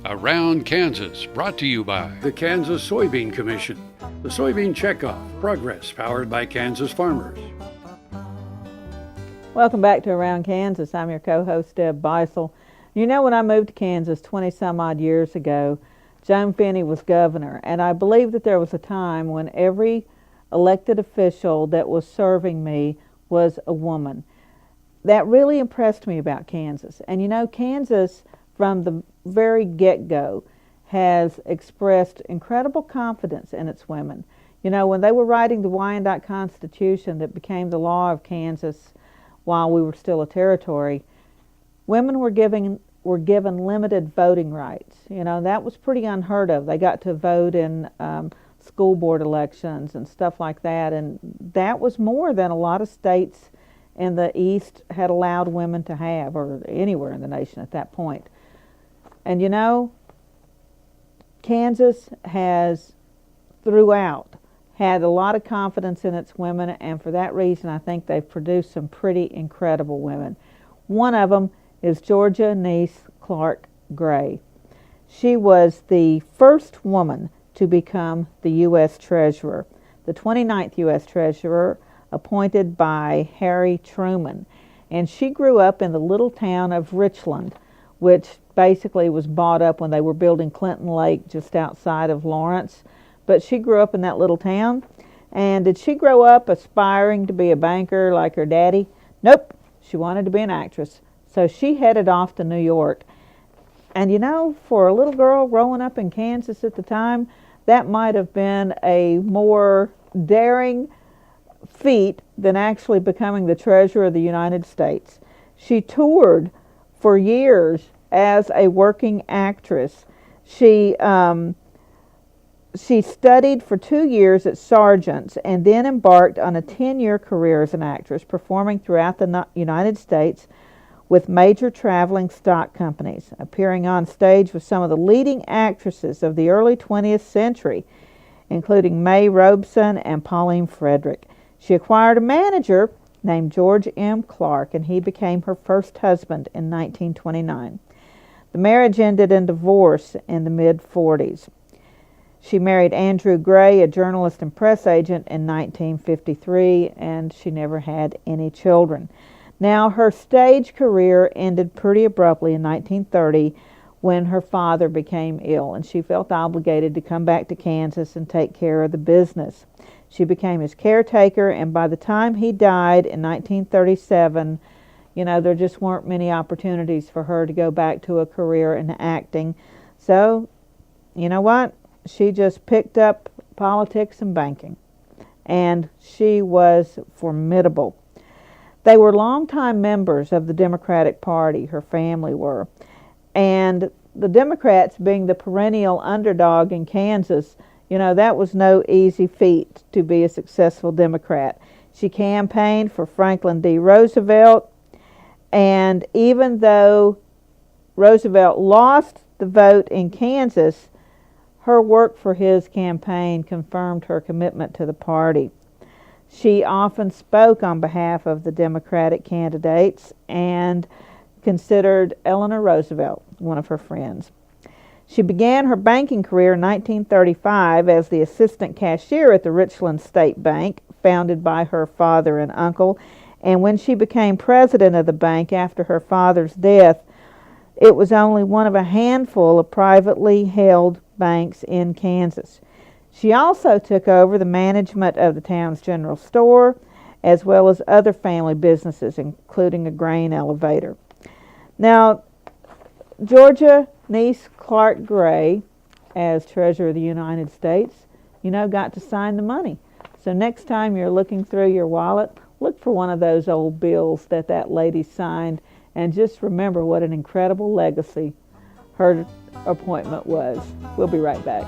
Around Kansas, brought to you by the Kansas Soybean Commission, the Soybean Checkoff, progress powered by Kansas farmers. Welcome back to Around Kansas. I'm your co-host, Deb Beisel. You know, when I moved to Kansas 20 some odd years ago, Joan Finney was governor, and I believe that there was a time when every elected official that was serving me was a woman. That really impressed me about Kansas. And you know, Kansas, from the very get-go, has expressed incredible confidence in its women. You know, when they were writing the Wyandotte Constitution that became the law of Kansas while we were still a territory, women were given limited voting rights. You know, that was pretty unheard of. They got to vote in school board elections and stuff like that, and that was more than a lot of states in the East had allowed women to have, or anywhere in the nation at that point. And you know, Kansas has throughout had a lot of confidence in its women, and for that reason I think they've produced some pretty incredible women. One of them is Georgia Niece Clark Gray. She was the first woman to become the U.S. Treasurer, the 29th U.S. Treasurer, appointed by Harry Truman. And she grew up in the little town of Richland, which basically was bought up when they were building Clinton Lake just outside of Lawrence. But she grew up in that little town. And did she grow up aspiring to be a banker like her daddy? Nope. She wanted to be an actress. So she headed off to New York. And you know, for a little girl growing up in Kansas at the time, that might have been a more daring feat than actually becoming the Treasurer of the United States. She toured for years as a working actress. She studied for 2 years at Sargent's and then embarked on a 10-year career as an actress, performing throughout the United States with major traveling stock companies, appearing on stage with some of the leading actresses of the early 20th century, including May Robeson and Pauline Frederick. She acquired a manager named George M. Clark, and he became her first husband in 1929. The marriage ended in divorce in the mid-40s. She married Andrew Gray, a journalist and press agent, in 1953, and she never had any children. Now, her stage career ended pretty abruptly in 1930 when her father became ill, and she felt obligated to come back to Kansas and take care of the business. She became his caretaker, and by the time he died in 1937, you know, there just weren't many opportunities for her to go back to a career in acting. So, you know what? She just picked up politics and banking, and she was formidable. They were longtime members of the Democratic Party, her family were. And the Democrats, being the perennial underdog in Kansas, you know, that was no easy feat to be a successful Democrat. She campaigned for Franklin D. Roosevelt, and even though Roosevelt lost the vote in Kansas, her work for his campaign confirmed her commitment to the party. She often spoke on behalf of the Democratic candidates and considered Eleanor Roosevelt one of her friends. She began her banking career in 1935 as the assistant cashier at the Richland State Bank, founded by her father and uncle. And when she became president of the bank after her father's death, it was only one of a handful of privately held banks in Kansas. She also took over the management of the town's general store, as well as other family businesses, including a grain elevator. Now, Georgia Niece Clark Gray, as Treasurer of the United States, you know, got to sign the money. So next time you're looking through your wallet, look for one of those old bills that lady signed, and just remember what an incredible legacy her appointment was. We'll be right back.